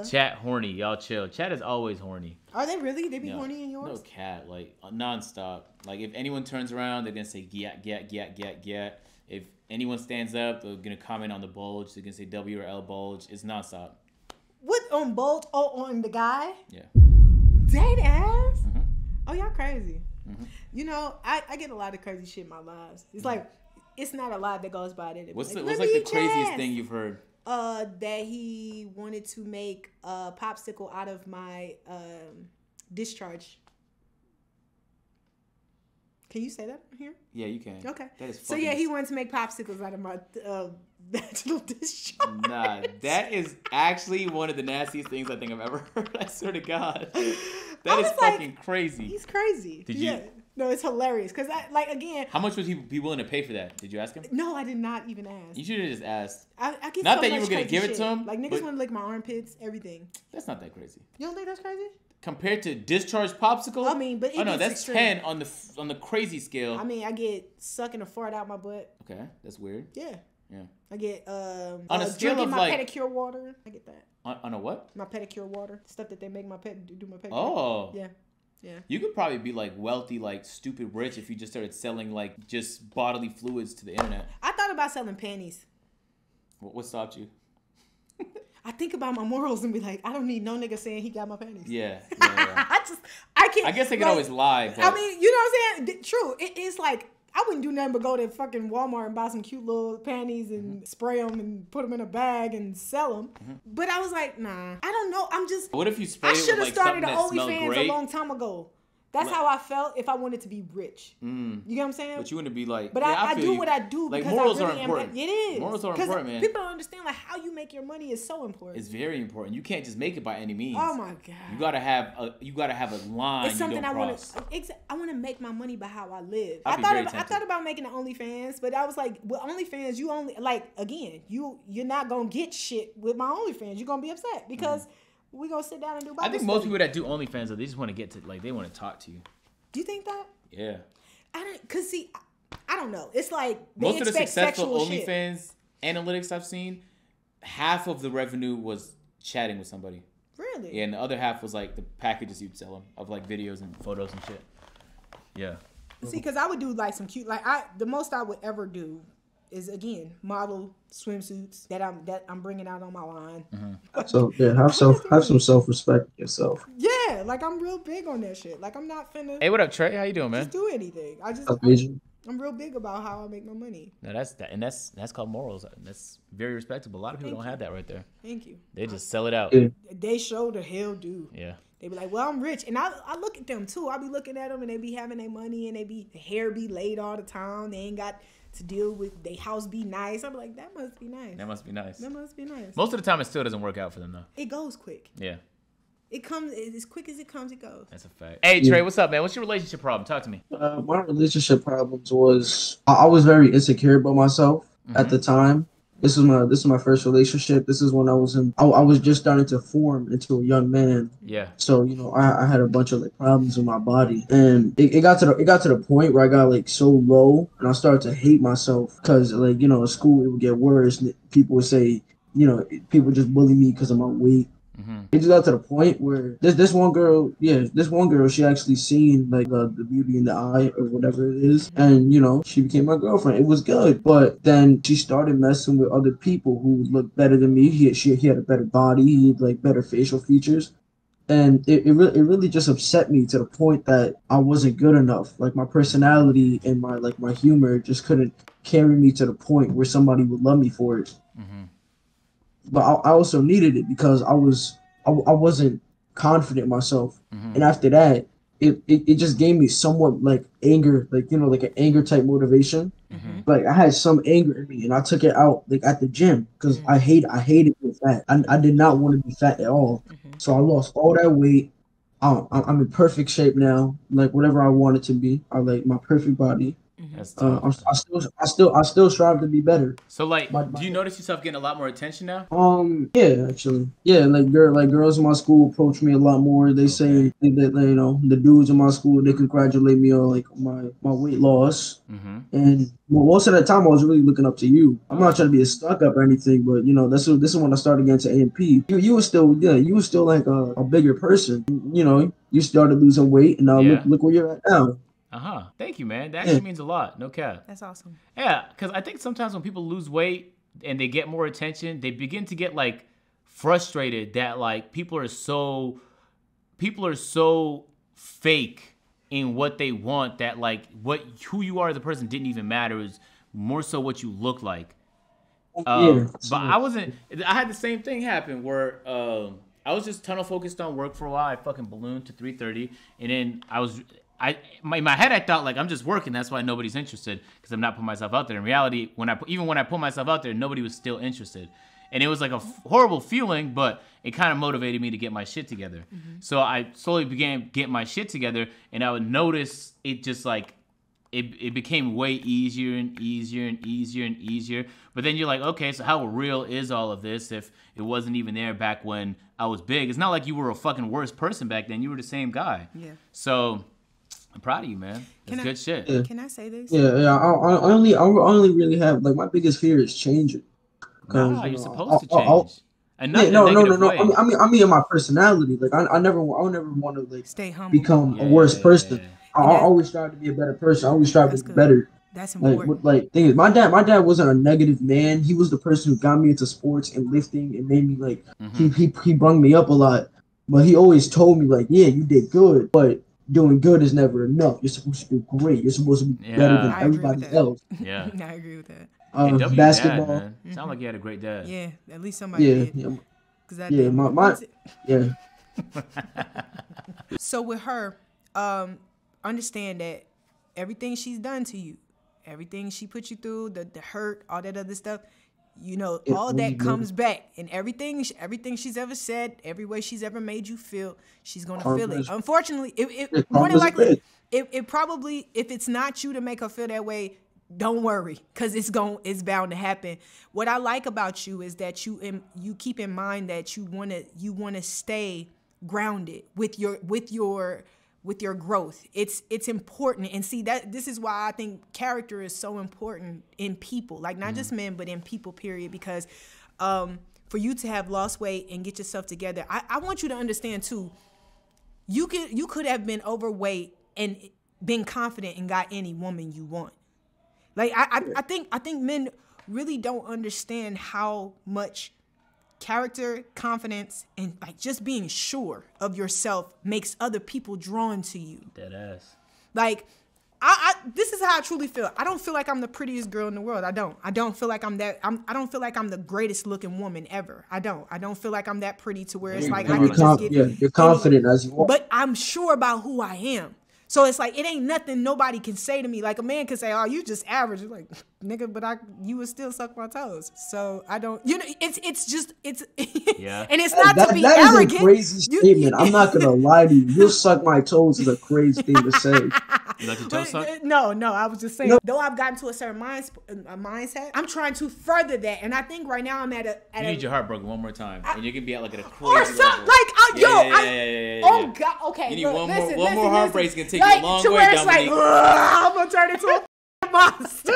Chat horny. Y'all chill. Chat is always horny. Are they really? They be horny in yours? No cat. Like, nonstop. Like, if anyone turns around, they're going to say, get. If anyone stands up, they're going to comment on the bulge. They're going to say W or L bulge. It's nonstop. What, on bulge? Oh, on the guy? Yeah. Dead ass? Mm-hmm. Oh, y'all crazy. Mm-hmm. You know, I get a lot of crazy shit in my lives. It's like, it's not a lot that goes by that. What's like the craziest thing you've heard? That he wanted to make a popsicle out of my discharge. Can you say that here? Yeah, you can. Okay. That is so yeah, he wanted to make popsicles out of my vaginal discharge. Nah, that is actually one of the nastiest things I think I've ever heard. I swear to God. That is fucking crazy. He's crazy. Did you? No, it's hilarious. Because, again... How much would he be willing to pay for that? Did you ask him? No, I did not even ask. You should have just asked. I get not so that you much were going to give shit. it to him. Like, niggas want to lick my armpits, everything. That's not that crazy. You don't think that's crazy? Compared to discharge popsicle? I mean, but it no, that's extreme. 10 on the crazy scale. I mean, I get sucking a fart out my butt. Okay, that's weird. Yeah. Yeah. I get on a scale drinking of my like pedicure water. I get that. On a what? My pedicure water, stuff that they make my pet do my pedicure. Oh. Yeah. Yeah. You could probably be like wealthy, like stupid rich if you just started selling like just bodily fluids to the internet. I thought about selling panties. What stopped you? I think about my morals and be like, I don't need no nigga saying he got my panties. Yeah. I can't. I guess they could always lie. But... I mean, you know what I'm saying? True. It's like, I wouldn't do nothing but go to fucking Walmart and buy some cute little panties and spray them and put them in a bag and sell them. Mm-hmm. But I was like, nah, I don't know. I'm just. What if you sprayed it with like something that smelled great? I should have started an OnlyFans a long time ago. That's how I felt if I wanted to be rich. You get what I'm saying? But you wouldn't be like. But yeah, I do what I do like because morals I really are important. It is. Morals are important, man. People don't understand like how you make your money is so important. It's very important. You can't just make it by any means. Oh my god. You gotta have a line. It's something I want to. I want to make my money by how I live. I thought about making an OnlyFans, but I was like, with OnlyFans, you only like again, you're not gonna get shit with my OnlyFans. You're gonna be upset because we gonna sit down and do. Bible I think study. most people that do OnlyFans, though, they just want to get to like they want to talk to you. Do you think that? Yeah. I don't know. It's like most of the successful OnlyFans analytics I've seen, half of the revenue was chatting with somebody. Really? Yeah, and the other half was like the packages you'd sell them of like videos and photos and shit. Yeah. See, because I would do like some cute, the most I would ever do is again model swimsuits that I'm bringing out on my line. Mm-hmm. So yeah, have some self-respect yourself. Yeah, like I'm real big on that shit. Like I'm not finna. Hey, what up, Trey? How you doing, man? Just do anything. I'm real big about how I make my money. No, that's called morals. That's very respectable. A lot of people don't have that right there. Thank you. They just sell it out. Yeah. They sure the hell do. Yeah. They be like, well, I'm rich. And I look at them too. I be looking at them and they be having their money and their hair be laid all the time. They ain't got to deal with their house be nice. I'm like, that must be nice. That must be nice. That must be nice. Most of the time, it still doesn't work out for them though. It goes quick. Yeah. It comes as quick as it comes. It goes. That's a fact. Hey Trey, what's up, man? What's your relationship problem? Talk to me. My relationship problems was I was very insecure about myself at the time. This is my first relationship. This is when I was just starting to form into a young man. Yeah. So I had a bunch of like problems with my body, and it got to the point where I got like so low, and I started to hate myself because like in school it would get worse. People would say people just bully me because of my weight. It just got to the point where this one girl, she actually seen like the beauty in the eye or whatever it is, and she became my girlfriend. It was good, but then she started messing with other people who looked better than me. He had a better body, he had like better facial features, and it really just upset me to the point that I wasn't good enough. Like my personality and my humor just couldn't carry me to the point where somebody would love me for it. But I also needed it because I wasn't confident in myself. And after that, it just gave me somewhat like anger, like an anger type motivation. Like I had some anger in me and I took it out like at the gym because I hated being fat. I did not want to be fat at all. So I lost all that weight. I'm in perfect shape now, like whatever I wanted to be. I like my perfect body. That's tough. I still strive to be better. So like, My- do you notice yourself getting a lot more attention now? Yeah, actually, yeah, like girls in my school approach me a lot more. They say that the dudes in my school, they congratulate me on like my weight loss, and most of the time I was really looking up to you. I'm not trying to be a stuck up or anything, but this is when I started getting to A&P. You were still like a bigger person. You started losing weight, and now look where you're at now. Thank you, man. That actually means a lot. No cap. That's awesome. Yeah, because I think sometimes when people lose weight and they get more attention, they begin to get like frustrated that like people are so fake in what they want that like who you are as a person didn't even matter. It was more so what you look like. But I had the same thing happen where I was just tunnel focused on work for a while. I fucking ballooned to 330, and then in my head I thought like I'm just working. That's why nobody's interested because I'm not putting myself out there. In reality, when I put myself out there, nobody was still interested, and it was like a horrible feeling. But it kind of motivated me to get my shit together. So I slowly began getting my shit together, and I would notice it just like it became way easier and easier and easier and easier. But then you're like, okay, so how real is all of this if it wasn't even there back when I was big? It's not like you were a fucking worse person back then. You were the same guy. Yeah. So I'm proud of you, man. That's good shit. Yeah. Can I say this? Yeah. I only really have like my biggest fear is changing. Nah, you're supposed to change. No. I mean, in my personality, like I'll never want to like stay humble, become a worse person. I always strive to be a better person. I always strive to be better. That's important. Thing is, my dad wasn't a negative man. He was the person who got me into sports and lifting and made me like he brung me up a lot. But he always told me like, yeah, you did good, but doing good is never enough. You're supposed to be great. You're supposed to be better than everybody else. Yeah, I agree with that. Basketball. Dad, man. Sound like you had a great dad. Yeah, at least somebody did. Yeah. So with her, understand that everything she's done to you, everything she put you through, the hurt, all that other stuff, all that comes back, and everything she's ever said, every way she's ever made you feel, she's gonna feel it. Unfortunately, it more than likely, it probably, if it's not you to make her feel that way, don't worry, because it's bound to happen. What I like about you is that you keep in mind that you wanna stay grounded with your growth. It's important. And see, that this is why I think character is so important in people, like not just men, but in people, period. Because for you to have lost weight and get yourself together, I want you to understand too, you could have been overweight and been confident and got any woman you want. Like I think men really don't understand how much character, confidence, and like just being sure of yourself makes other people drawn to you. Dead ass. Like, this is how I truly feel. I don't feel like I'm the prettiest girl in the world. I don't feel like I don't feel like I'm the greatest looking woman ever. I don't feel like I'm that pretty to where it's like I can just get. Yeah, you're confident as you want. But I'm sure about who I am. So it's like, it ain't nothing nobody can say to me. Like a man can say, oh, you just average. You're like, nigga, but you would still suck my toes. So I don't, it's just yeah. And it's not to be arrogant. That is a crazy statement. I'm not going to lie to you. You'll suck my toes is a crazy thing to say. You like your toes sucked? No, I was just saying, though I've gotten to a certain mindset, I'm trying to further that. And I think right now I'm at you need your heart broken one more time. And you can be at like at a crazy or something level. Oh, God, okay. You need one more heartbreak can take like, you a long to way, where it's Dominique. like, I'm gonna turn into a monster.